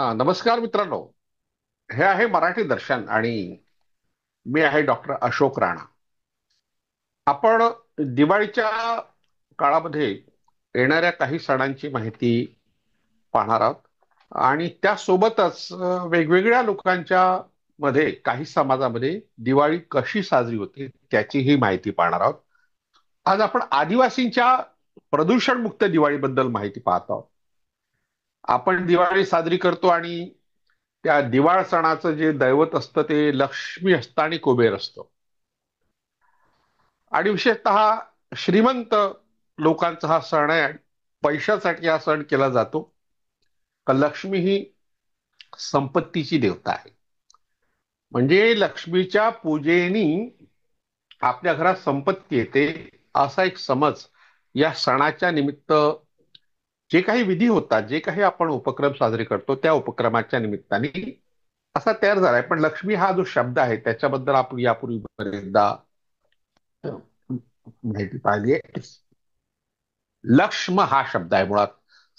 हा, नमस्कार मित्रांनो. हे आहे मराठी दर्शन आणि मी आहे डॉक्टर अशोक राणा. आपण दिवाळीच्या काळामध्ये येणाऱ्या काही सणांची माहिती पाहणार आहोत आणि त्यासोबतच वेगवेगळ्या लोकांच्या मध्ये काही समाजामध्ये दिवाळी कशी साजरी होते त्याचीही माहिती पाहणार आहोत. आज आपण आदिवासींच्या प्रदूषणमुक्त दिवाळीबद्दल माहिती पाहत आहोत. आपण दिवाळी साजरी करतो आणि त्या दिवाळ सणाचं जे दैवत असतं ते लक्ष्मी असतं आणि कुबेर असतो. आणि विशेषतः श्रीमंत लोकांचा हा सण आहे. पैशासाठी हा सण केला जातो. का लक्ष्मी ही संपत्तीची देवता आहे. म्हणजे लक्ष्मीच्या पूजेनी आपल्या घरात संपत्ती येते असा एक समज या सणाच्या निमित्त जे काही विधी होतात, जे काही आपण उपक्रम साजरे करतो त्या उपक्रमाच्या निमित्ताने असा तयार झालाय. पण लक्ष्मी हा जो शब्द आहे त्याच्याबद्दल आपण यापूर्वी बरेचदा माहिती पाहिली आहे. लक्ष्म हा शब्द आहे मुळात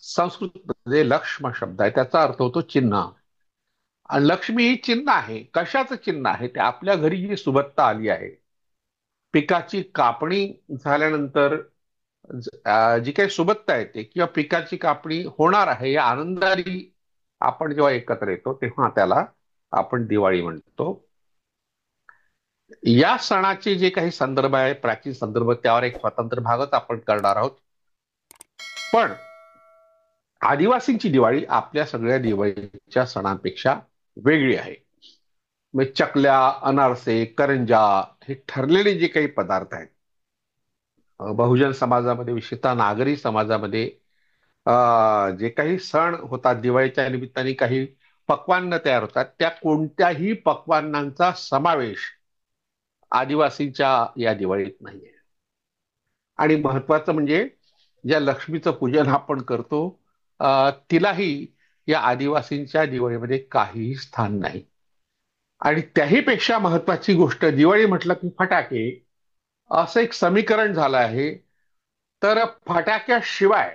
संस्कृतमध्ये लक्ष्म शब्द आहे, त्याचा अर्थ होतो चिन्ह. आणि लक्ष्मी ही चिन्ह आहे. कशाचं चिन्ह आहे? ते आपल्या घरी जी सुबत्ता आली आहे, पिकाची कापणी झाल्यानंतर जी काही सुबत्ता येते किंवा पिकाची कापणी होणार आहे या आनंदाने आपण जेव्हा एकत्र येतो तेव्हा त्याला आपण दिवाळी म्हणतो. या सणाचे जे काही संदर्भ आहे, प्राचीन संदर्भ, त्यावर एक स्वतंत्र भागच आपण करणार आहोत. पण आदिवासींची दिवाळी आपल्या सगळ्या दिवाळीच्या सणांपेक्षा वेगळी आहे. म्हणजे चकल्या, अनारसे, करंजा हे ठरलेले जे काही पदार्थ आहेत, बहुजन समाजामध्ये विशेषतः नागरी समाजामध्ये जे काही सण होतात दिवाळीच्या निमित्ताने काही पक्वान्न तयार होतात, त्या कोणत्याही पक्वान्नांचा समावेश आदिवासींच्या या दिवाळीत नाहीये. आणि महत्वाचं म्हणजे ज्या लक्ष्मीचं पूजन आपण करतो तिलाही या आदिवासींच्या दिवाळीमध्ये काहीही स्थान नाही. आणि त्याही पेक्षा महत्वाची गोष्ट, दिवाळी म्हटलं की फटाके असं एक समीकरण झालं आहे. तर फटाक्याशिवाय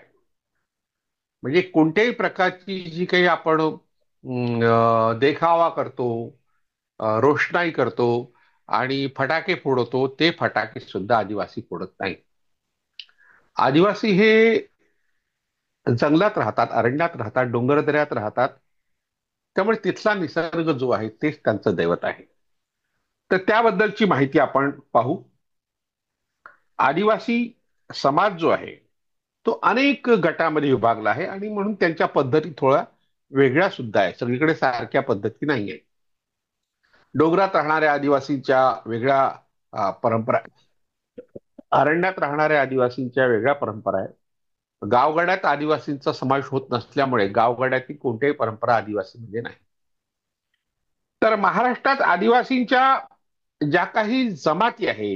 म्हणजे कोणत्याही प्रकारची जी काही आपण देखावा करतो, रोषणाई करतो आणि फटाके फोडतो, ते फटाके सुद्धा आदिवासी फोडत नाही. आदिवासी हे जंगलात राहतात, अरण्यात राहतात, डोंगरदऱ्यात राहतात. त्यामुळे तिथला निसर्ग जो आहे तेच त्यांचं दैवत आहे. तर त्याबद्दलची माहिती आपण पाहू. आदिवासी समाज जो आहे तो अनेक गटामध्ये विभागला आहे आणि म्हणून त्यांच्या पद्धती थोड्या वेगळ्या सुद्धा आहे. सगळीकडे सारख्या पद्धती नाही आहे. डोंगरात राहणाऱ्या आदिवासींच्या वेगळ्या परंपरा, अरण्यात राहणाऱ्या आदिवासींच्या वेगळ्या परंपरा आहेत. गावगाड्यात आदिवासींचा समावेश होत नसल्यामुळे गावगाड्यातील कोणत्याही परंपरा आदिवासीमध्ये नाही. तर महाराष्ट्रात आदिवासींच्या ज्या काही जमाती आहे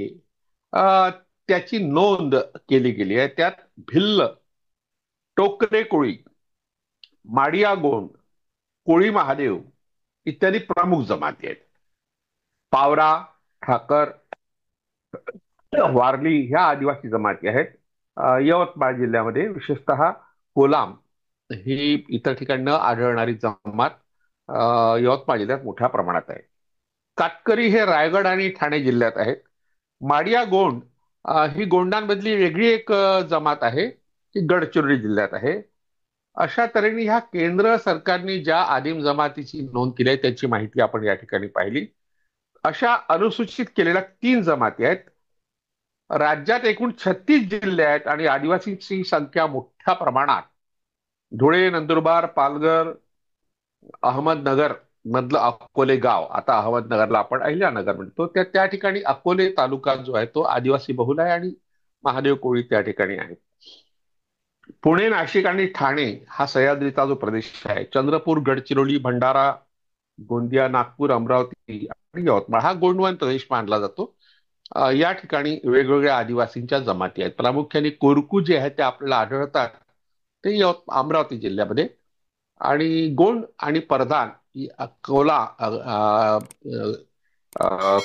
त्याची नोंद केली गेली आहे. त्यात भिल्ल, टोकरे कोळी, माडिया गोंड, कोळी महादेव इत्यादी प्रमुख जमाती आहेत. पावरा, ठाकर, वारली ह्या आदिवासी जमाती आहेत. यवतमाळ जिल्ह्यामध्ये विशेषतः कोलाम ही इतर ठिकाणी न आढळणारी जमात यवतमाळ जिल्ह्यात मोठ्या प्रमाणात आहे. कातकरी हे रायगड आणि ठाणे जिल्ह्यात आहेत. माडिया गोंड ही गोंडांमधली वेगळी एक जमात आहे, ती गडचिरोली जिल्ह्यात आहे. अशा तऱ्हेने ह्या केंद्र सरकारने ज्या आदिम जमातीची नोंद केली आहे त्याची माहिती आपण या ठिकाणी पाहिली. अशा अनुसूचित केलेल्या 3 जमाती आहेत. राज्यात एकूण 36 जिल्हे आहेत आणि आदिवासींची संख्या मोठ्या प्रमाणात धुळे, नंदुरबार, पालघर, अहमदनगर मधलं अकोले गाव, आता अहमदनगरला आपण अहिल्यानगर म्हणतो, त्या त्या ठिकाणी अकोले तालुका जो आहे तो आदिवासी बहुल आहे आणि महादेव कोळी त्या ठिकाणी आहेत. पुणे, नाशिक आणि ठाणे हा सह्याद्रीचा जो प्रदेश आहे, चंद्रपूर, गडचिरोली, भंडारा, गोंदिया, नागपूर, अमरावती आणि यवतमाळ हा गोंडवन प्रदेश मानला जातो. या ठिकाणी वेगवेगळ्या आदिवासींच्या जमाती आहेत. प्रामुख्याने कोरकू जे आहेत ते आपल्याला आढळतात ते अमरावती जिल्ह्यामध्ये. आणि गोंड आणि परधान ही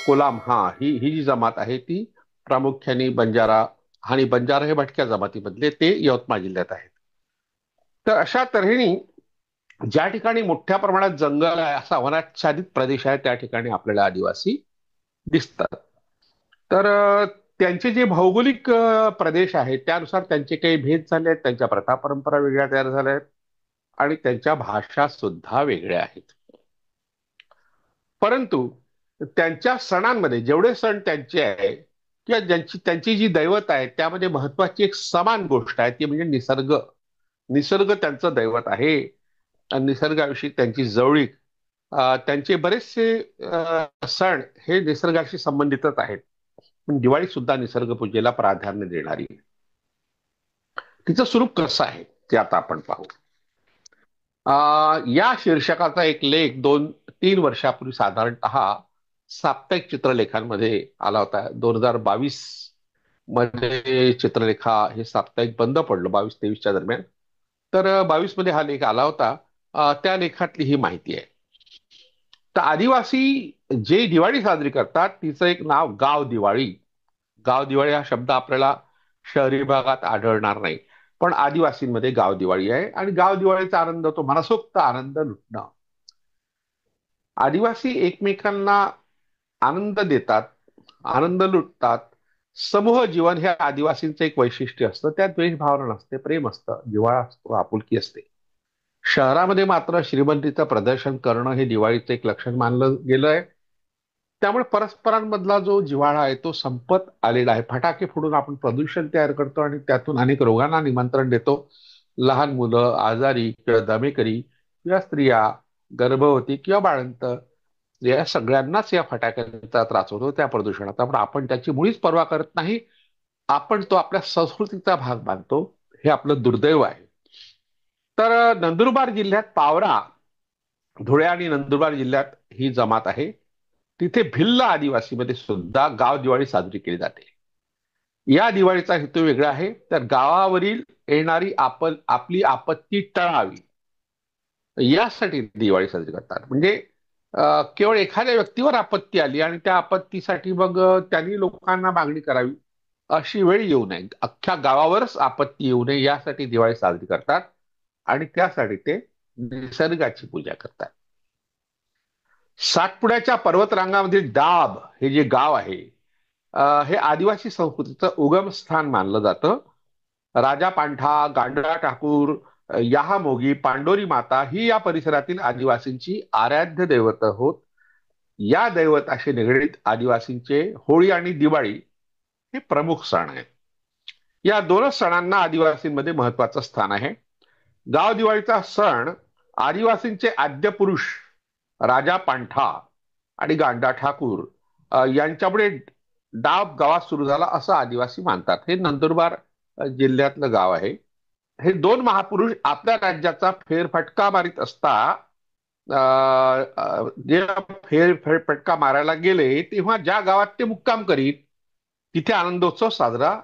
कोलाम ही ही जी जमात आहे ती प्रामुख्याने बंजारा, आणि बंजारा हे भटक्या जमातीमधले, ते यवतमाळ जिल्ह्यात आहेत. तर अशा तऱ्हेने ज्या ठिकाणी मोठ्या प्रमाणात जंगल आहे, असा वनाच्छादित प्रदेश आहे, त्या ठिकाणी आपल्याला आदिवासी दिसतात. तर त्यांचे जे भौगोलिक प्रदेश आहेत त्यानुसार त्यांचे काही भेद झाले आहेत, त्यांच्या प्रथा परंपरा वेगळ्या तयार झाल्या आहेत आणि त्यांच्या भाषा सुद्धा वेगळ्या आहेत. परंतु त्यांच्या सणांमध्ये जेवढे सण त्यांचे आहे किंवा त्यांची जी दैवत आहे त्यामध्ये महत्वाची एक समान गोष्ट आहे, ती म्हणजे निसर्ग. निसर्ग त्यांचं दैवत आहे आणि निसर्गाविषयी त्यांची जवळीक. त्यांचे बरेचसे सण हे निसर्गाशी संबंधितच आहेत. पण दिवाळी सुद्धा निसर्ग पूजेला प्राधान्य देणारी. तिचं स्वरूप कसं आहे ते आता आपण पाहू. या शीर्षकाचा एक लेख 2-3 वर्षापूर्वी साधारणतः साप्ताहिक चित्रलेखांमध्ये आला होता. 2022 मध्ये चित्रलेखा हे साप्ताहिक बंद पडलं 22-23च्या दरम्यान. तर 22 मध्ये हा लेख आला होता. त्या लेखातली ही माहिती आहे. तर आदिवासी जे दिवाळी साजरी करतात तिचं एक नाव गाव दिवाळी. गाव दिवाळी हा शब्द आपल्याला शहरी भागात आढळणार नाही, पण आदिवासींमध्ये गाव दिवाळी आहे आणि गाव दिवाळीचा आनंद तो मनसोक्त आनंद लुटणं. आदिवासी एकमेकांना आनंद देतात, आनंद लुटतात. समूह जीवन हे आदिवासींचं एक वैशिष्ट्य असतं. त्यात द्वेष भावना नसते, प्रेम असतं, जिव्हाळा असतो, आपुलकी असते. शहरामध्ये मात्र श्रीमंतीचं प्रदर्शन करणं हे दिवाळीचं एक लक्षण मानलं गेलं आहे. त्यामुळे परस्परांमधला जो जिव्हाळा आहे तो संपत आलेला आहे. फटाके फोडून आपण प्रदूषण तयार करतो आणि त्यातून अनेक रोगांना निमंत्रण देतो. लहान मुलं आजारी किंवा दमेकरी किंवा स्त्रिया, गर्भवती किंवा बाळंत, या सगळ्यांनाच या फटाक्यांचा त्रास होतो त्या प्रदूषणाचा. पण आपण त्याची मुळीच पर्वा करत नाही. आपण तो आपल्या संस्कृतीचा भाग मानतो. हे आपलं दुर्दैव आहे. तर नंदुरबार जिल्ह्यात पावरा, धुळे आणि नंदुरबार जिल्ह्यात ही जमात आहे. तिथे भिल्ल आदिवासीमध्ये सुद्धा गाव दिवाळी साजरी केली जाते. या दिवाळीचा हेतू वेगळा आहे. तर गावावरील येणारी आपली आपत्ती टळावी यासाठी दिवाळी साजरी करतात. म्हणजे केवळ एखाद्या व्यक्तीवर आपत्ती आली आणि त्या आपत्तीसाठी मग त्यांनी लोकांना मागणी करावी अशी वेळ येऊ नये, अख्ख्या गावावरच आपत्ती येऊ नये यासाठी दिवाळी साजरी करतात आणि त्यासाठी ते निसर्गाची पूजा करतात. सातपुड्याच्या पर्वतरांगामधील डाब हे जे गाव आहे, हे आदिवासी संस्कृतीचं उगम स्थान मानलं जातं. राजा पांठा, गांडा ठाकूर, याहामोगी, पांडोरी माता ही या परिसरातील आदिवासींची आराध्य दैवत होत. या दैवताशी निगडीत आदिवासींचे होळी आणि दिवाळी हे प्रमुख सण आहेत. या दोनच सणांना आदिवासींमध्ये महत्वाचं स्थान आहे. गाव दिवाळीचा सण आदिवासींचे आद्य पुरुष राजा पांठा आणि गांडा ठाकूर यांच्यामुळे डाब गावात सुरू झाला असं आदिवासी मानतात. हे नंदुरबार जिल्ह्यातलं गाव आहे. हे दोन महापुरुष आपल्या राज्याचा फेरफटका मारित असता जे फेरफटका मारायला गेले तेव्हा ज्या गावात ते मुक्काम करीत तिथे आनंदोत्सव साजरा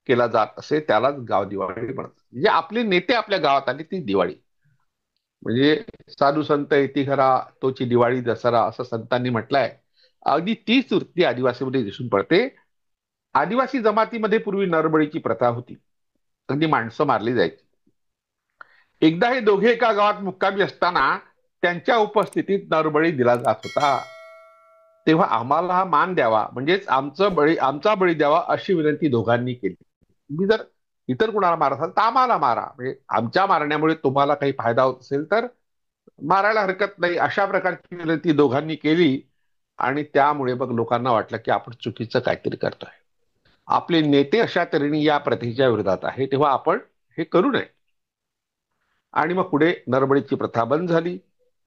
केला जात असे, त्यालाच गाव दिवाळी म्हणतात. म्हणजे आपले नेते आपल्या गावात आले ती दिवाळी. म्हणजे साधू संत येती घरा तोची दिवाळी दसरा असं संतांनी म्हटलंय. अगदी तीच वृत्ती आदिवासीमध्ये दिसून पडते. आदिवासी जमातीमध्ये पूर्वी नरबळीची प्रथा होती. अगदी माणसं मारली जायची. एकदा हे दोघे एका गावात मुक्कामी असताना त्यांच्या उपस्थितीत नरबळी दिला जात होता. तेव्हा आम्हाला हा मान द्यावा, म्हणजेच आमचा बळी द्यावा अशी विनंती दोघांनी केली. तुम्ही जर इतर कुणाला मारत असाल तर आम्हाला मारा, म्हणजे आमच्या मारण्यामुळे तुम्हाला काही फायदा होत असेल तर मारायला हरकत नाही, अशा प्रकारची विनंती दोघांनी केली. आणि त्यामुळे मग लोकांना वाटलं की आपण चुकीचं काहीतरी करतोय. आपले नेते अशा तऱ्हेने या प्रथेच्या विरोधात आहे, तेव्हा आपण हे करू नये. आणि मग पुढे नरबळीची प्रथा बंद झाली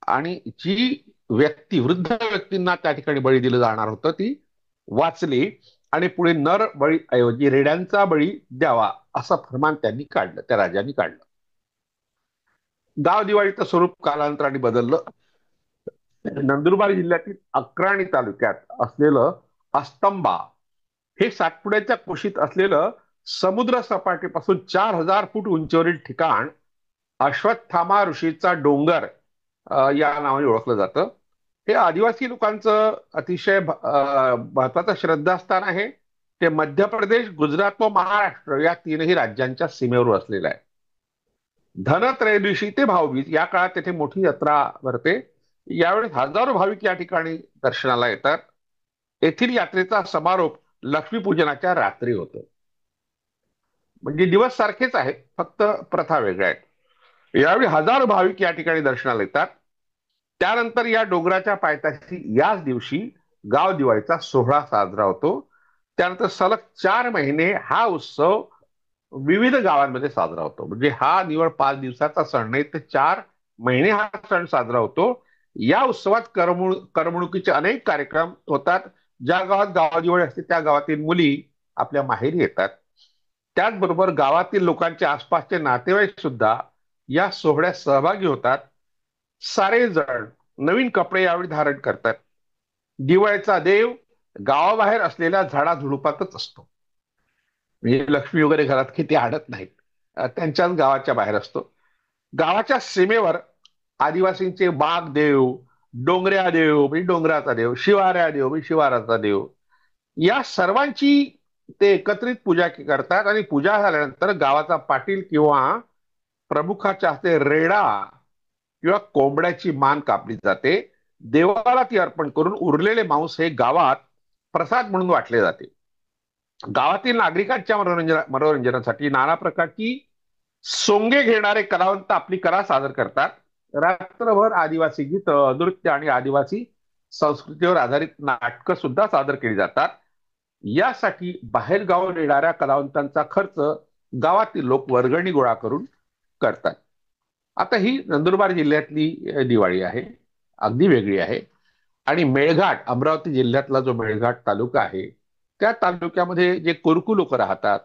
आणि जी वृद्ध व्यक्तींना त्या ठिकाणी बळी दिलं जाणार होतं ती वाचली आणि पुढे नर बळी ऐवजी रेड्यांचा बळी द्यावा असं फरमान त्यांनी काढलं, त्या राजांनी काढलं. गाव दिवाळीचं स्वरूप कालांतराने बदललं. नंदुरबार जिल्ह्यातील अक्राणी तालुक्यात असलेलं अस्तंबा हे सातपुड्याच्या कुशीत असलेलं समुद्र सपाटीपासून 4000 फूट उंचीवरील ठिकाण अश्वत्थामा ऋषीचा डोंगर या नावाने ओळखलं जातं. हे आदिवासी लोकांचं अतिशय महत्वाचं श्रद्धास्थान आहे. ते मध्य प्रदेश, गुजरात व महाराष्ट्र या तीनही राज्यांच्या सीमेवर असलेलं आहे. धनत्रयोदशी ते भाऊबीज या काळात तेथे मोठी जत्रा भरते. यावेळी हजारो भाविक या ठिकाणी दर्शनाला येतात. येथील यात्रेचा समारोप लक्ष्मीपूजनाच्या रात्री होतो. म्हणजे दिवस सारखेच आहेत, फक्त प्रथा वेगळ्या आहेत. यावेळी हजारो भाविक या ठिकाणी दर्शनाला येतात. त्यानंतर या डोंगराच्या पायथ्याशी याच दिवशी गाव दिवाळीचा सोहळा साजरा होतो. त्यानंतर सलग 4 महिने हा उत्सव विविध गावांमध्ये साजरा होतो. म्हणजे हा निवळ 5 दिवसाचा सण नाही, तर 4 महिने हा सण साजरा होतो. या उत्सवात करमणुकीचे अनेक कार्यक्रम होतात. ज्या गावात गावदिवाळी असते त्या गावातील मुली आपल्या माहेरी येतात. त्याचबरोबर गावातील लोकांचे आसपासचे नातेवाईक सुद्धा या सोहळ्यात सहभागी होतात. सारे जण नवीन कपडे यावेळी धारण करतात. दिवाळीचा देव गावाबाहेर असलेल्या झाडाझुडुपातच असतो. म्हणजे लक्ष्मी वगैरे घरात किती आणत नाहीत. त्यांच्याच गावाच्या बाहेर असतो. गावाच्या सीमेवर आदिवासींचे बाग देव, डोंगऱ्या देव म्हणजे डोंगराचा देव, शिवाऱ्या देव म्हणजे शिवाराचा देव, या सर्वांची ते एकत्रित पूजा करतात. आणि पूजा झाल्यानंतर गावाचा पाटील किंवा प्रमुखाच्या हस्ते रेडा किंवा कोंबड्याची मान कापली जाते. देवाला ती अर्पण करून उरलेले मांस हे गावात प्रसाद म्हणून वाटले जाते. गावातील नागरिकांच्या मनोरंजनासाठी नाना प्रकारची सोंगे घेणारे कलावंत आपली कला सादर करतात. रात्रभर आदिवासी गीत, नृत्य आणि आदिवासी संस्कृतीवर आधारित नाटकं सुद्धा सादर केली जातात. यासाठी बाहेर गाव येणाऱ्या कलावंतांचा खर्च गावातील लोक वर्गणी गोळा करून करतात. आता ही नंदुरबार जिल्ह्यातली दिवाळी आहे, अगदी वेगळी आहे. आणि मेळघाट, अमरावती जिल्ह्यातला जो मेळघाट तालुका आहे, त्या तालुक्यामध्ये जे कोरकू लोक राहतात,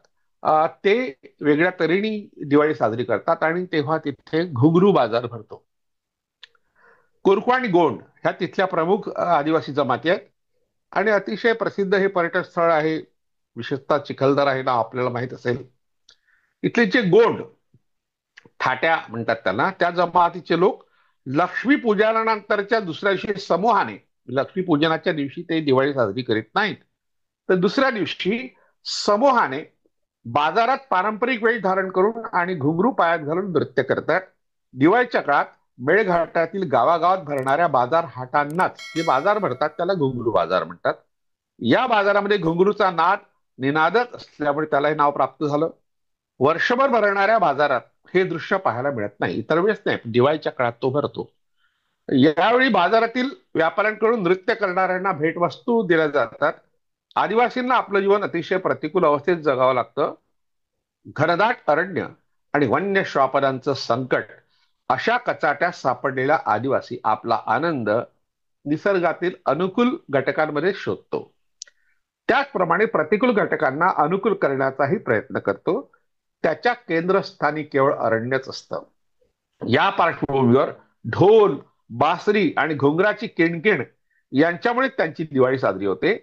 ते वेगळ्या तऱ्हेने दिवाळी साजरी करतात. आणि तेव्हा तिथे घुगरू बाजार भरतो. कोरकू आणि गोंड ह्या तिथल्या प्रमुख आदिवासी जमाती आहेत. आणि अतिशय प्रसिद्ध हे पर्यटन स्थळ आहे. विशेषतः चिखलदरा हे नाव आपल्याला माहित असेल. इथले जे गोंड, ठाट्या म्हणतात त्यांना, त्या जमातीचे लोक लक्ष्मी पूजनानंतरच्या दुसऱ्या दिवशी समूहाने, लक्ष्मी पूजनाच्या दिवशी ते दिवाळी साजरी करीत नाहीत, तर दुसऱ्या दिवशी समूहाने बाजारात पारंपरिक वेश धारण करून आणि घुंगरू पायात घालून नृत्य करतात. दिवाळीच्या काळात मेळघाटातील गावागावात भरणाऱ्या बाजार हाटांनाच जे बाजार भरतात त्याला घुंगरू बाजार म्हणतात. या बाजारामध्ये घुंगरूचा नाद निनादच असल्यामुळे त्याला हे नाव प्राप्त झालं. वर्षभर भरणाऱ्या बाजारात हे दृश्य पाहायला मिळत नाही. इतर वेळेस नाही, दिवाळीच्या काळात तो भरतो. यावेळी बाजारातील व्यापाऱ्यांकडून नृत्य करणाऱ्यांना भेटवस्तू दिल्या जातात. आदिवासींना आपलं जीवन अतिशय प्रतिकूल अवस्थेत जगावं लागतं. घनदाट अरण्य आणि वन्य श्वापदांचं संकट अशा कचाट्यात सापडलेला आदिवासी आपला आनंद निसर्गातील अनुकूल घटकांमध्ये शोधतो. त्याचप्रमाणे प्रतिकूल घटकांना अनुकूल करण्याचाही प्रयत्न करतो. त्याच्या केंद्रस्थानी केवळ अरण्यच असतं. या पार्श्वभूमीवर ढोल, बासरी आणि घुंगराची किणकिण यांच्यामुळे त्यांची दिवाळी साजरी होते.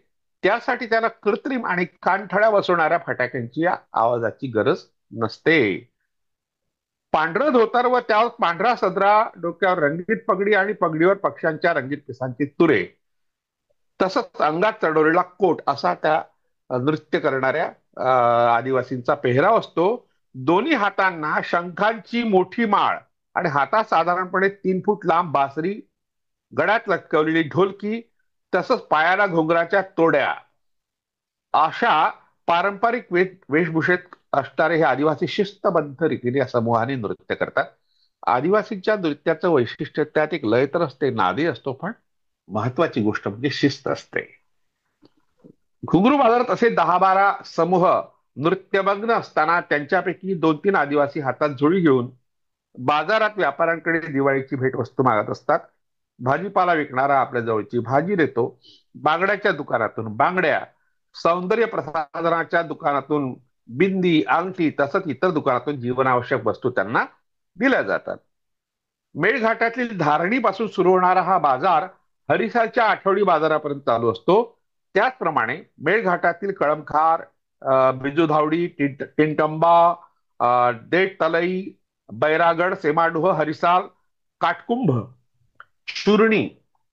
त्यासाठी त्यांना कृत्रिम आणि कानठळ्या बसवणाऱ्या फटाक्यांची आवाजाची गरज नसते. पांढरं धोतर व त्यावर पांढरा सदरा, डोक्यावर रंगीत पगडी आणि पगडीवर पक्ष्यांच्या रंगीत पिसांची तुरे, तसंच अंगात चढवलेला कोट असा त्या नृत्य करणाऱ्या आदिवासींचा पेहराव असतो. दोन्ही हातांना शंखांची मोठी माळ आणि हातात साधारणपणे 3 फूट लांब बासरी, गळ्यात लटकवलेली ढोलकी, तसंच पायाला घुंगराच्या तोड्या अशा पारंपरिक वेशभूषेत असणारे हे आदिवासी शिस्तबद्ध रीतीने या समूहाने नृत्य करतात. आदिवासींच्या नृत्याचं वैशिष्ट्य त्यात एक लय तर असते, नादही असतो, पण महत्वाची गोष्ट म्हणजे शिस्त असते. घुंगरू बाजारात असे 10-12 समूह नृत्यमग्न असताना त्यांच्यापैकी 2-3 आदिवासी हातात झोळी घेऊन बाजारात व्यापाऱ्यांकडे दिवाळीची भेटवस्तू मागत असतात. भाजीपाला विकणारा आपल्या जवळची भाजी देतो. बांगड्याच्या दुकानातून बांगड्या, सौंदर्य प्रसाधनाच्या दुकानातून बिंदी, अंगठी, तसंच इतर दुकानातून जीवनावश्यक वस्तू त्यांना दिल्या जातात. मेळघाटातील धारणीपासून सुरू होणारा हा बाजार हरिसालच्या आठवडी बाजारापर्यंत चालू असतो. त्याचप्रमाणे मेळघाटातील कळमखार, बिजुधावडी, टिंटंबा, देठ तलई, बैरागड, सेमाडोह, हरिसाल, काटकुंभ, चुरणी,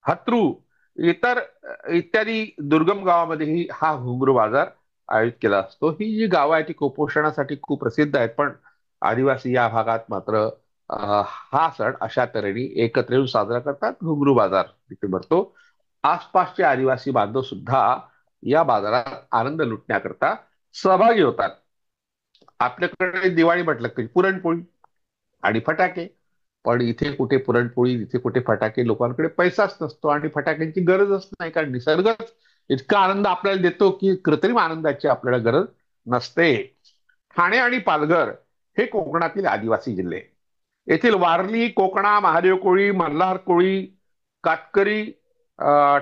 हत्रू, इतर इत्यादी दुर्गम गावामध्येही हा घुंगरू बाजार आयोजित केला असतो. ही जी गावं आहेत ती कुपोषणासाठी खूप प्रसिद्ध आहेत, पण आदिवासी या भागात मात्र हा सण अशा तऱ्हेने एकत्र येऊन साजरा करतात. घुंगरू बाजार तिथे भरतो. आसपासचे आदिवासी बांधव सुद्धा या बाजारात आनंद लुटण्याकरता सहभागी होतात. आपल्याकडे दिवाळी म्हटलं की पुरणपोळी आणि फटाके. पण इथे कुठे पुरणपोळी, इथे कुठे फटाके. लोकांकडे पैसाच नसतो आणि फटाक्यांची गरजच नाही, कारण निसर्गच इतका आनंद आपल्याला देतो की कृत्रिम आनंदाची आपल्याला गरज नसते. ठाणे आणि पालघर हे कोकणातील आदिवासी जिल्हे. येथील वारली, कोकणा, महादेव कोळी, मल्हार कोळी, कातकरी,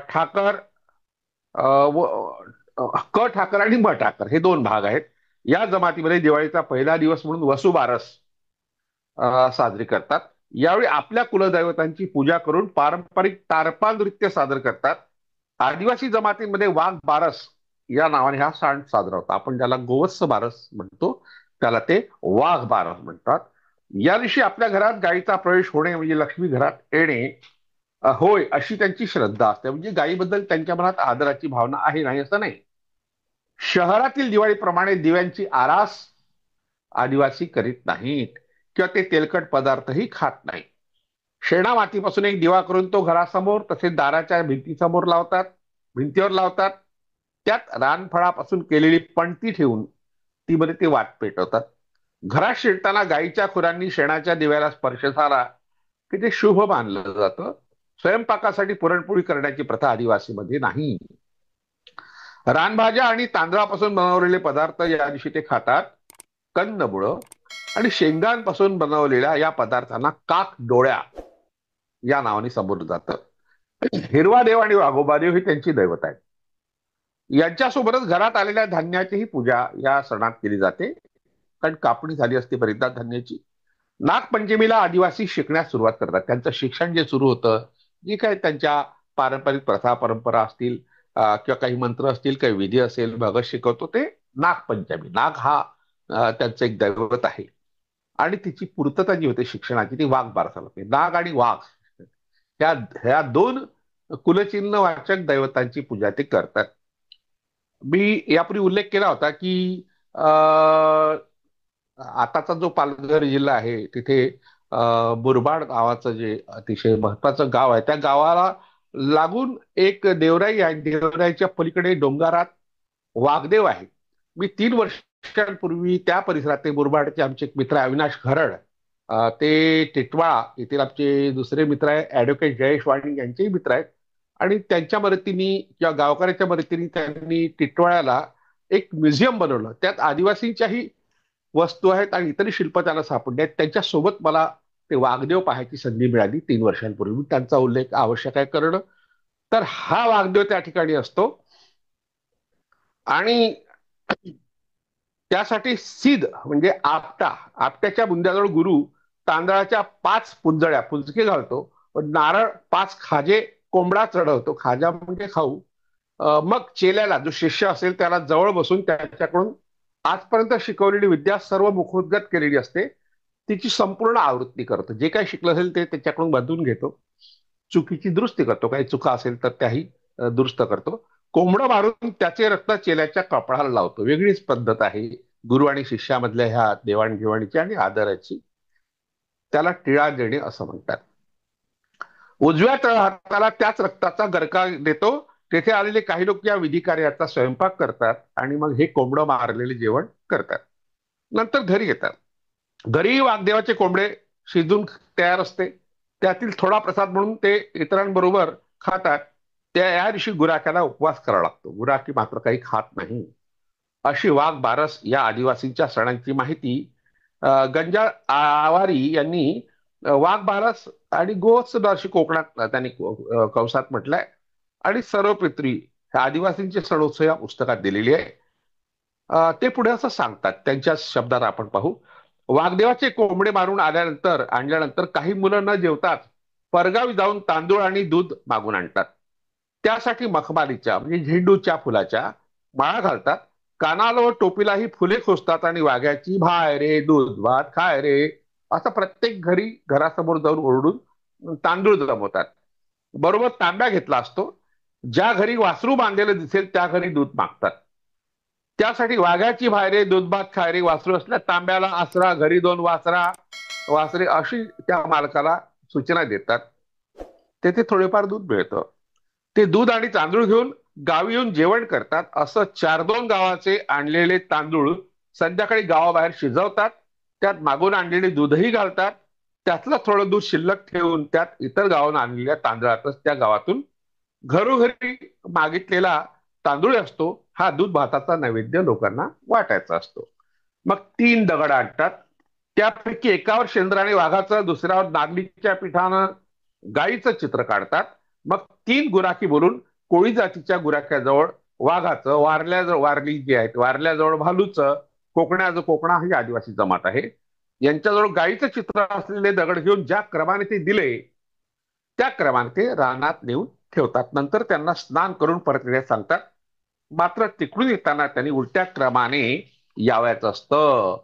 ठाकर, व क ठाकर आणि म ठाकर हे दोन भाग आहेत. या जमातीमध्ये दिवाळीचा पहिला दिवस म्हणून वसुबारस साजरी करतात. यावेळी आपल्या कुलदैवतांची पूजा करून पारंपरिक तारपा नृत्य सादर करतात. आदिवासी जमातींमध्ये वाघ बारस या नावाने हा सण साजरा होता. आपण ज्याला गोवत्स बारस म्हणतो त्याला ते वाघ बारस म्हणतात. या दिवशी आपल्या घरात गायीचा प्रवेश होणे म्हणजे लक्ष्मी घरात येणे होय अशी त्यांची श्रद्धा असते. म्हणजे गायीबद्दल त्यांच्या मनात आदराची भावना आहे, नाही असं नाही. शहरातील दिवाळीप्रमाणे दिव्यांची आरास आदिवासी करीत नाहीत किंवा ते तेलकट पदार्थही खात नाही. शेणा मातीपासून एक दिवा करून तो घरासमोर तसेच दाराच्या भिंतीसमोर लावतात, भिंतीवर लावतात. त्यात रानफळापासून केलेली पणती ठेवून ती मध्ये ते वात पेटवतात. घरात शिरताना गायीच्या खुरांनी शेणाच्या दिव्याला स्पर्श झाला की ते शुभ मानलं जातं. स्वयंपाकासाठी पुरणपोळी करण्याची प्रथा आदिवासीमध्ये नाही. रानभाज्या आणि तांदळापासून बनवलेले पदार्थ या दिवशी ते खातात. कंदमुळं आणि शेंगांपासून बनवलेल्या या पदार्थांना काक डोळ्या या नावाने संबोधलं जातं. हिरवा देव आणि वाघोबा देव ही त्यांची दैवत आहेत. यांच्यासोबतच घरात आलेल्या धान्याचीही पूजा या सणात केली जाते, कारण कापणी झाली असते बरीचदा धान्याची. नागपंचमीला आदिवासी शिकण्यास सुरुवात करतात. त्यांचं शिक्षण जे सुरू होतं, जे काही त्यांच्या पारंपरिक प्रथा परंपरा असतील किंवा काही मंत्र असतील, काही विधी असेल, भगत शिकवतो ते नागपंचमी. नाग हा त्यांचं एक दैवत आहे आणि तिची पूर्तता जी होते शिक्षणाची ती वाघ बारसाला होते. नाग आणि वाघ ह्या ह्या दोन कुलचिन्ह वाचक दैवतांची पूजा ते करतात. मी यापूर्वी उल्लेख केला होता की आताचा जो पालघर जिल्हा आहे तिथे मुरबाड गावाचं जे अतिशय महत्वाचं गाव आहे, त्या गावाला लागून एक देवराई आहे. देवराईच्या पलीकडे डोंगरात वाघदेव आहे. मी 3 वर्षांपूर्वी त्या परिसरात ते मुरबाडचे आमचे एक मित्र आहे अविनाश घरड, ते टिटवाळा येथील आमचे दुसरे मित्र आहे ऍडव्होकेट जयेश वाणी यांचेही मित्र आहेत. आणि त्यांच्या मदतीने किंवा गावकऱ्याच्या मदतीने त्यांनी टिटवाळ्याला एक म्युझियम बनवलं. त्यात आदिवासींच्याही वस्तू आहेत आणि इतर शिल्प त्याला सापडले आहेत. त्यांच्यासोबत मला ते वाघदेव पाहायची संधी मिळाली 3 वर्षांपूर्वी. त्यांचा उल्लेख आवश्यक आहे करणं. तर हा वाघदेव त्या ठिकाणी असतो आणि त्यासाठी सिद म्हणजे आपटा, आपट्याच्या बुंद्याजवळ गुरु तांदळाच्या 5 पुंजके घालतो, नारळ 5 खाजे, कोंबडा चढवतो. खाजा म्हणजे खाऊ. मग चेल्याला, जो शिष्य असेल त्याला जवळ बसून त्याच्याकडून आजपर्यंत शिकवलेली विद्या सर्व मुखोद्गत केलेली असते तिची संपूर्ण आवृत्ती करतो. जे काही शिकलं असेल ते त्याच्याकडून बदलून घेतो. चुकीची दुरुस्ती करतो, काही चुका असेल तर त्याही दुरुस्त करतो. कोंबडं मारून त्याचे रक्त चेल्याच्या कपाळाला लावतो. वेगळीच पद्धत आहे गुरु आणि शिष्यामधल्या ह्या देवाणघेवाणीची आणि आदराची. त्याला टिळा देणे असं म्हणतात. उजव्या हाताला त्याच रक्ताचा गरका देतो. तेथे आलेले काही लोक या विधी कार्याचा स्वयंपाक करतात आणि मग हे कोंबडं मारलेले जेवण करतात. नंतर घरी येतात. घरी वाघदेवाचे कोंबडे शिजून तयार असते. त्यातील थोडा प्रसाद म्हणून ते इतरांबरोबर खातात. त्या या दिवशी गुराख्याला उपवास करावा लागतो. गुराखी मात्र काही खात नाही. अशी वाघ बारस या आदिवासींच्या सणांची माहिती गंजा आवारी यांनी वाघ बारस आणि गोत्सदाशी कोकणात त्यांनी कंसात म्हटलंय आणि सर्व पित्री ह्या आदिवासींचे सणोत्सव या पुस्तकात दिलेली आहे. ते पुढे असं सांगतात, त्यांच्या शब्दात आपण पाहू. वाघदेवाचे कोंबडे मारून आणल्यानंतर काही मुलं न जेवताच परगावी जाऊन तांदूळ आणि दूध मागून आणतात. त्यासाठी मखमालीच्या म्हणजे झेंडूच्या फुलाच्या माळा घालतात. कानाला व टोपीलाही फुले खोसतात आणि वाघ्याची भाय रे दूध भात खाय रे असं प्रत्येक घरी घरासमोर जाऊन ओरडून तांदूळ जमवतात. बरोबर तांब्या घेतला असतो. ज्या घरी वासरू बांधलेलं दिसेल त्या घरी दूध मागतात. त्यासाठी वाघ्याची भायरे दूध भात खायरे वासरू असल्या तांब्याला आसरा, घरी 2 वासरा वासरे अशी त्या मालकाला सूचना देतात. तेथे थोडेफार दूध मिळतं. ते दूध आणि तांदूळ घेऊन गावी येऊन जेवण करतात. असं 4-2 गावाचे आणलेले तांदूळ संध्याकाळी गावाबाहेर शिजवतात. त्यात मागून आणलेले दूधही घालतात. त्यातलं थोडं दूध शिल्लक ठेवून त्यात इतर गावाहून आणलेल्या तांदळातच त्या गावातून घरोघरी मागितलेला तांदूळ असतो, हा दूध भाताचा नैवेद्य लोकांना वाटायचा असतो. मग 3 दगड आणतात. त्यापैकी एकावर शेंद्राने वाघाचं, दुसऱ्यावर नागलीच्या पिठानं गायीचं चित्र काढतात. मग 3 गुराखी बोलून कोळी जातीच्या गुराख्याजवळ वाघाचं, वारल्याजवळ वारली जी आहेत वारल्याजवळ भालूचं, कोकणा ही आदिवासी जमात आहे, यांच्याजवळ गायीचं चित्र असलेले दगड घेऊन ज्या क्रमाने ते दिले त्या क्रमाने ते रानात नेऊन ठेवतात. नंतर त्यांना स्नान करून परत येण्यास सांगतात. मात्र तिकडून येताना त्यांनी उलट्या क्रमाने यावायचं असतं.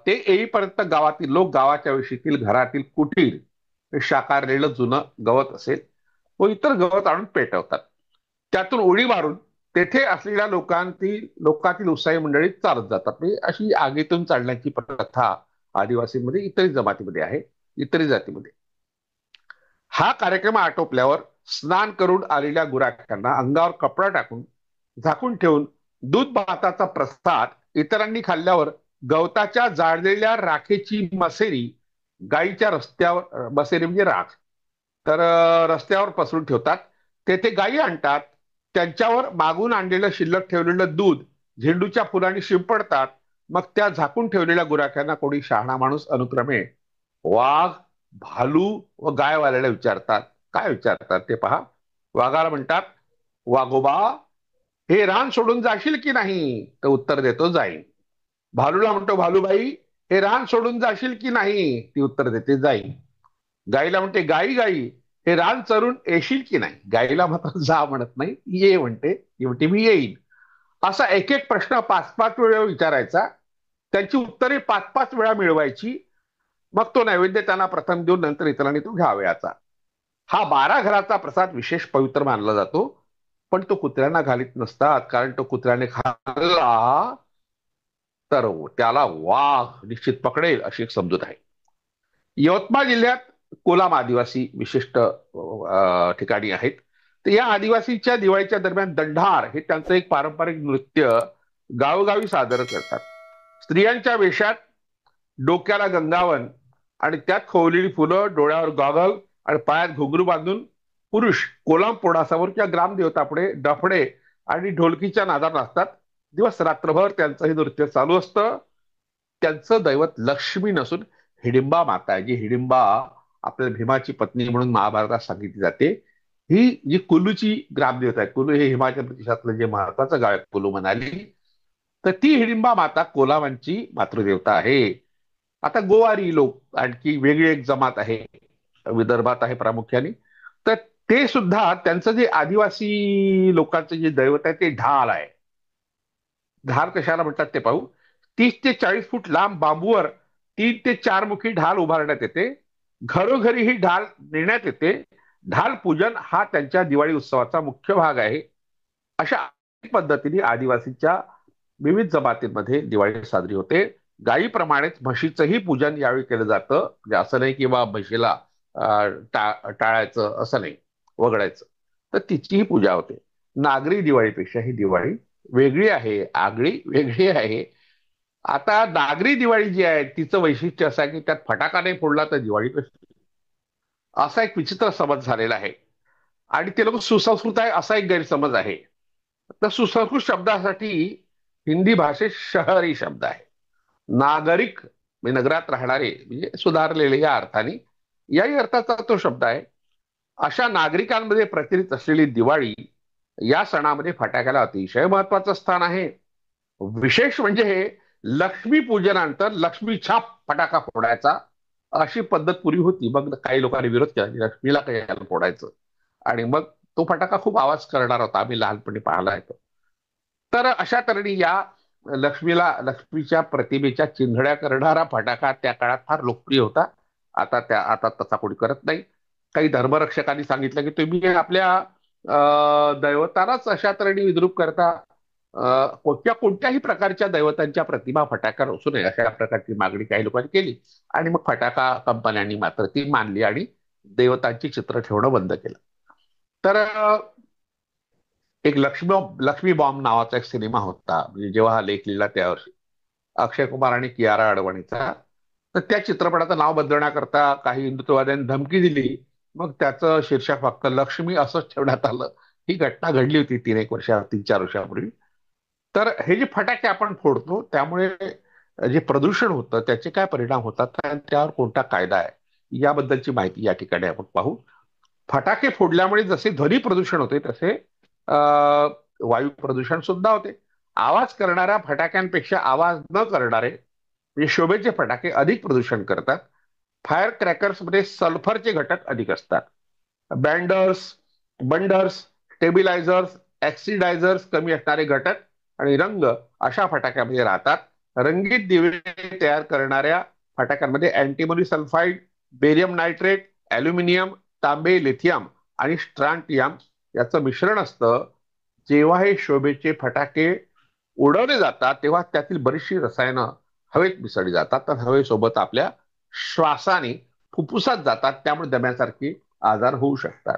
ते येईपर्यंत गावातील लोक गावाच्या विषयीतील घरातील कुटीर शाकारलेलं जुनं गवत असेल व इतर गवत आणून पेटवतात. त्यातून उडी मारून तेथे असलेल्या लोकांतील उत्साही मंडळी चालत जातात. म्हणजे अशी आगीतून चालण्याची प्रथा आदिवासीमध्ये इतरही जमातीमध्ये आहे, इतरही जातीमध्ये. हा कार्यक्रम आटोपल्यावर स्नान करून आलेल्या गुराख्यांना अंगावर कपडा टाकून झाकून ठेवून दूध भाताचा प्रसाद इतरांनी खाल्ल्यावर गवताच्या जाळलेल्या राखेची मसेरी गायीच्या रस्त्यावर, मसेरी म्हणजे राख, तर रस्त्यावर पसरून ठेवतात. तेथे गायी आणतात. त्यांच्यावर मागून आणलेलं शिल्लक ठेवलेलं दूध झेंडूच्या फुलांनी शिंपडतात. मग त्या झाकून ठेवलेल्या गुराख्यांना कोणी शहाणा माणूस अनुक्रमे वाघ, भालू व गायवाल्याला विचारतात. काय विचारतात ते पहा. वाघाला म्हणतात, वाघोबा, हे रान सोडून जाशील की नाही? तर उत्तर देतो, जाईन. भालूला म्हणतो, भालूबाई, हे रान सोडून जाशील की नाही? ती उत्तर देते, जाईन. गाईला म्हणते, गाई गाई, हे रान चरून येशील की नाही? गाईला मात्र जा म्हणत नाही, ये म्हणते. ती म्हणते, मी येईन. असा एक एक प्रश्न 5-5 वेळा विचारायचा. त्यांची उत्तरे 5-5 वेळा मिळवायची. मग तो नैवेद्य त्यांना प्रथम देऊन नंतर इतरांनी तो घ्यावयाचा. हा 12 घराचा प्रसाद विशेष पवित्र मानला जातो. पण तो कुत्र्यांना घालीत नसतात, कारण तो कुत्र्याने खाल्ला तर त्याला वाघ निश्चित पकडेल, अशी एक समजूत आहे. यवतमाळ जिल्ह्यात कोलाम आदिवासी विशिष्ट ठिकाणी आहेत. तर या आदिवासीच्या दिवाळीच्या दरम्यान दंडार हे त्यांचं एक पारंपरिक नृत्य गावोगावी सादर करतात. स्त्रियांच्या वेशात, डोक्याला गंगावन आणि त्यात खोवलेली फुलं, डोळ्यावर गॉगल आणि पायात घुंगरू बांधून पुरुष कोलाम पोडासावर किंवा ग्रामदेवतापुढे डफडे आणि ढोलकीच्या नादात नाचतात. दिवस रात्रभर त्यांचं हे नृत्य चालू असतं. त्यांचं दैवत लक्ष्मी नसून हिडिंबा माता आहे. जी हिडिंबा आपल्या भीमाची पत्नी म्हणून महाभारतात सांगितली जाते. ही जी कुलूची ग्रामदेवता आहे, कुलू हे हिमाचल प्रदेशातलं जे महत्वाचं गाव आहे कुलू मनाली, तर ती हिडिंबा माता कोलामांची मातृदेवता आहे. आता गोवारी लोक आणखी वेगळी एक जमात आहे, विदर्भात आहे प्रामुख्याने. तर ते सुद्धा त्यांचं जे आदिवासी लोकांचं जे दैवत आहे ते ढाल आहे. ढाल कशाला म्हणतात ते पाहू. 30 ते 40 फूट लांब बांबूवर 3 ते 4 मुखी ढाल उभारण्यात येते. घरोघरी ही ढाल नेण्यात येते. ढाल पूजन हा त्यांच्या दिवाळी उत्सवाचा मुख्य भाग आहे. अशा पद्धतीने आदिवासीच्या विविध जमातींमध्ये दिवाळी साजरी होते. गायीप्रमाणेच म्हशीचंही पूजन यावेळी केलं जातं. म्हणजे असं नाही की बा म्हशीला टाळायचं, असं नाही, वगळायचं. तर तिचीही पूजा होते. नागरी दिवाळीपेक्षा ही दिवाळी वेगळी आहे, आगळी वेगळी आहे. आता नागरी दिवाळी जी आहे तिचं वैशिष्ट्य असं आहे की त्यात फटाका नाही फोडला तर दिवाळी कशी, असा एक विचित्र समज झालेला आहे. आणि ते लोक सुसंस्कृत आहे असा एक गैरसमज आहे. तर सुसंस्कृत शब्दासाठी हिंदी भाषेत शहरी शब्द आहे. नागरिक म्हणजे नगरात राहणारे, म्हणजे सुधारलेले या अर्थाने, याही अर्थाचा तो शब्द आहे. अशा नागरिकांमध्ये प्रचलित असलेली दिवाळी या सणामध्ये फटाक्याला अतिशय महत्वाचं स्थान आहे. विशेष म्हणजे हे लक्ष्मी पूजनानंतर लक्ष्मी छाप फटाका फोडायचा अशी पद्धत पूर्वी होती. मग काही लोकांनी विरोध केला की लक्ष्मीला काही याला फोडायचं, आणि मग तो फटाका खूप आवाज करणार होता, आम्ही लहानपणी पाहिला आहे तो. तर अशा तऱ्हेने या लक्ष्मीच्या प्रतिमेच्या चिंधड्या करणारा फटाका त्या काळात फार लोकप्रिय होता. आता तसा कोणी करत नाही. काही धर्मरक्षकांनी सांगितलं की तुम्ही आपल्या दैवतालाच अशा तऱ्हेने विद्रूप करता, कोणत्याही प्रकारच्या दैवतांच्या प्रतिमा फटाक्यावर असू नये अशा प्रकारची मागणी काही लोकांनी केली. आणि मग फटाका कंपन्यांनी मात्र ती मानली आणि देवतांची चित्र ठेवणं बंद केलं. तर एक लक्ष्मी बॉम्ब नावाचा एक सिनेमा होता, म्हणजे जेव्हा हा लेख लिहिला त्यावर्षी, अक्षय कुमार आणि कियारा अडवाणीचा. तर त्या चित्रपटाचं नाव बदलण्याकरता काही हिंदुत्ववाद्यांनी धमकी दिली. मग त्याचं शीर्षक फक्त लक्ष्मी असंच ठेवण्यात आलं. ही घटना घडली होती 3-4 वर्षापूर्वी. तर हे जे फटाके आपण फोडतो त्यामुळे जे प्रदूषण होतं त्याचे काय परिणाम होतात आणि त्यावर कोणता कायदा आहे याबद्दलची माहिती या ठिकाणी आपण पाहू. फटाके फोडल्यामुळे जसे ध्वनी प्रदूषण होते तसे वायू प्रदूषण सुद्धा होते. आवाज करणाऱ्या फटाक्यांपेक्षा आवाज न करणारे म्हणजे शोभेचे फटाके अधिक प्रदूषण करतात. फायर क्रॅकर्स मध्ये सल्फरचे घटक अधिक असतात. बँडर्स बंडर्स स्टेबिलायझर्स ऍक्सिडायझर्स कमी असणारे घटक आणि रंग अशा फटाक्यामध्ये राहतात. रंगीत दिवे तयार करणाऱ्या फटाक्यांमध्ये antimony sulphide, barium nitrate, aluminium, तांबे, लिथियम आणि स्ट्रांटियम याचं मिश्रण असतं. जेव्हा हे शोभेचे फटाके उडवले जातात तेव्हा त्यातील बरीचशी रसायनं हवेत मिसळली जातात. तर हवेसोबत आपल्या श्वासाने फुफ्फुसात जातात, त्यामुळे दम्यासारखी आजार होऊ शकतात.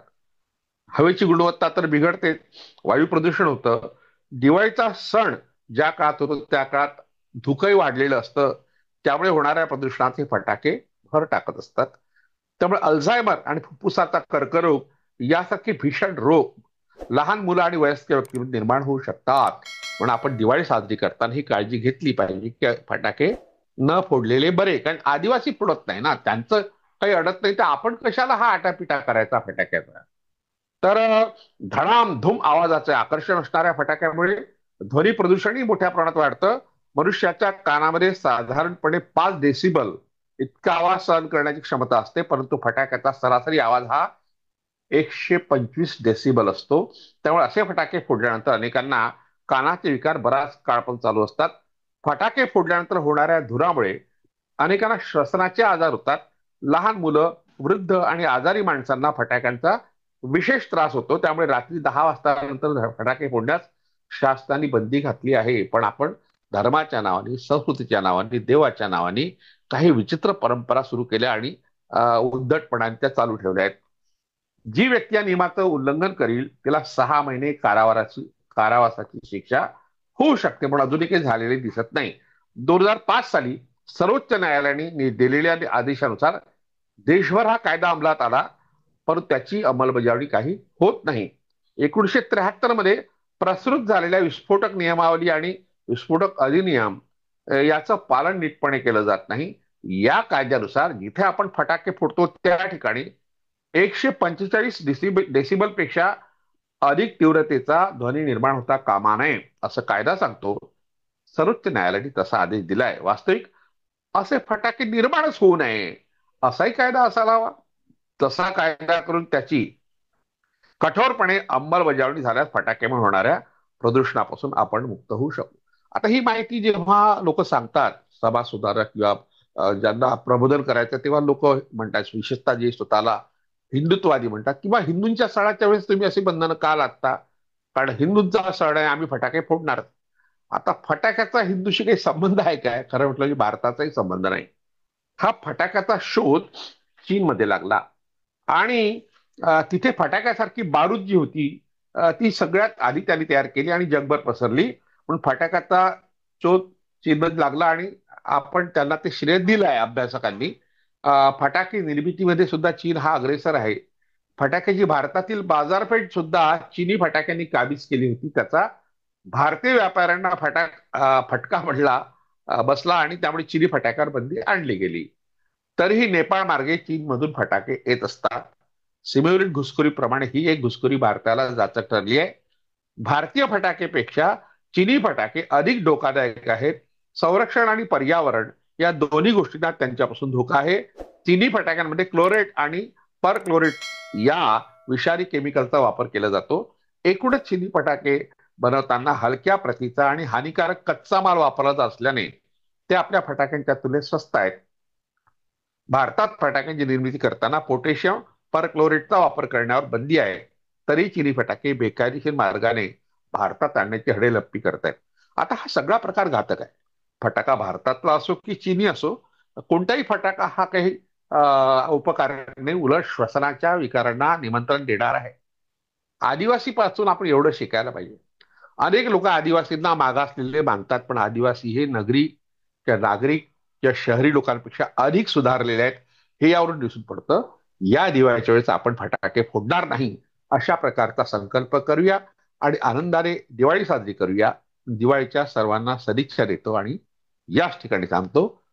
हवेची गुणवत्ता तर बिघडते, वायू प्रदूषण होतं. दिवाळीचा सण ज्या काळात होतो त्या काळात धुकंही वाढलेलं असतं, त्यामुळे होणाऱ्या प्रदूषणात हे फटाके भर टाकत असतात. त्यामुळे अल्झायमर आणि फुफ्फुसाचा कर्करोग यासारखे भीषण रोग लहान मुलं आणि वयस्क व्यक्तींमध्ये निर्माण होऊ शकतात. म्हणून आपण दिवाळी साजरी करताना ही काळजी घेतली पाहिजे की फटाके न फोडलेले बरे. कारण आदिवासी फोडत नाही ना, त्यांचं काही अडत नाही, तर आपण कशाला हा आटापिटा करायचा फटाक्याचा. तर धडाम आवाजाचे आकर्षण असणाऱ्या फटाक्यामुळे ध्वनी प्रदूषणही मोठ्या प्रमाणात वाढतं. मनुष्याच्या कानामध्ये साधारणपणे 5 डेसिबल इतका आवाज सहन करण्याची क्षमता असते, परंतु फटाक्याचा सरासरी आवाज हा 125 डेसिबल असतो. त्यामुळे असे फटाके फोडल्यानंतर अनेकांना कानाचे विकार बराच काळ पण चालू असतात. फटाके फोडल्यानंतर होणाऱ्या धुरामुळे अनेकांना श्वसनाचे आजार होतात. लहान मुलं, वृद्ध आणि आजारी माणसांना फटाक्यांचा विशेष त्रास होतो. त्यामुळे रात्री 10 वाजता फटाके फोडण्यास शासनाने बंदी घातली आहे. पण आपण धर्माच्या नावाने, संस्कृतीच्या नावाने, देवाच्या नावाने काही विचित्र परंपरा सुरू केल्या आणि उद्धटपणाने त्या चालू ठेवल्या आहेत. जी व्यक्ती या नियमाचं उल्लंघन करील त्याला 6 महिने कारावासाची शिक्षा होऊ शकते, पण अजूनही काही झालेले दिसत नाही. 2005 साली सर्वोच्च न्यायालयाने दिलेल्या आदेशानुसार देशभर हा कायदा अंमलात आला, परंतु त्याची अंमलबजावणी काही होत नाही. 1973 मध्ये प्रस्तुत झालेल्या विस्फोटक नियमावली आणि विस्फोटक अधिनियम याचं पालन नीटपणे केलं जात नाही. या कायद्यानुसार जिथे आपण फटाके फोडतो त्या ठिकाणी 145 डेसिबल पेक्षा अधिक तीव्रतेचा ध्वनी निर्माण होता कामा नये असं कायदा सांगतो. सर्वोच्च न्यायालयाने तसा आदेश दिलाय. वास्तविक असे फटाके निर्माणच होऊ नये असाही कायदा असायला हवा. तसा कायदा करून त्याची कठोरपणे अंमलबजावणी झाल्यास फटाक्यामुळे होणाऱ्या प्रदूषणापासून आपण मुक्त होऊ शकू. आता ही माहिती जेव्हा लोक सांगतात, सभा सुधारक किंवा ज्यांना प्रबोधन करायचं, तेव्हा लोक म्हणतात, विशेषतः जे स्वतःला हिंदुत्ववादी म्हणतात किंवा हिंदूंच्या सणाच्या वेळेस तुम्ही अशी बंधनं का लादता, कारण हिंदूंचा सण आहे, आम्ही फटाके फोडणार. आता फटाक्याचा हिंदूशी काही संबंध आहे काय? खरं म्हटलं की भारताचाही संबंध नाही. हा फटाक्याचा शोध चीनमध्ये लागला आणि तिथे फटाक्यासारखी बारूद जी होती ती सगळ्यात आधी त्यांनी तयार केली आणि जगभर पसरली. म्हणून फटाक्याचा शोध चीनमध्ये लागला आणि आपण त्यांना ते श्रेय दिलं आहे अभ्यासकांनी. फटाके निर्मितीमध्ये सुद्धा चीन हा अग्रेसर आहे. फटाक्याची भारतातील बाजारपेठ सुद्धा चीनी फटाक्यांनी काबीज केली होती. त्याचा भारतीय व्यापाऱ्यांना फटका बसला आणि त्यामुळे चिनी फटाक्यावर बंदी आणली गेली. तरीही नेपाळ मार्गे चीनमधून फटाके येत असतात. सीमेवरील घुसखोरीप्रमाणे ही एक घुसखोरी भारताला जाचक ठरली आहे. भारतीय फटाकेपेक्षा चिनी फटाके अधिक धोकादायक आहेत. संरक्षण आणि पर्यावरण या दोन्ही गोष्टींना त्यांच्यापासून धोका आहे. चिनी फटाक्यांमध्ये क्लोरेट आणि परक्लोरेट या विषारी केमिकलचा वापर केला जातो. एकूणच चिनी फटाके बनवताना हलक्या प्रतीचा आणि हानिकारक कच्चा माल वापरला जात असल्याने ते आपल्या फटाक्यांच्या तुलनेत स्वस्त आहेत. भारतात फटाक्यांची निर्मिती करताना पोटॅशियम परक्लोरेटचा वापर करण्यावर बंदी आहे. तरी चिनी फटाके बेकायदेशीर मार्गाने भारतात आणण्याची हडेलप्पी करतायत. आता हा सगळा प्रकार घातक आहे. फटाका भारतातला असो की चीनी असो, कोणताही फटाका हा काही उपकारक नाही, उलट श्वसनाच्या विकारांना निमंत्रण देणार आहे. आदिवासी पासून आपण एवढं शिकायला पाहिजे. अनेक लोक आदिवासींना मागासलेले मानतात, पण आदिवासी हे नागरिक या शहरी लोकांपेक्षा अधिक सुधारलेले आहेत, हे यावरून दिसून पडतं. या दिवाळीच्या वेळेस आपण फटाके फोडणार नाही, अशा प्रकारचा संकल्प करूया आणि आनंदाने दिवाळी साजरी करूया. दिवाळीच्या सर्वांना सदिच्छा देतो आणि याच ठिकाणी थांबतो.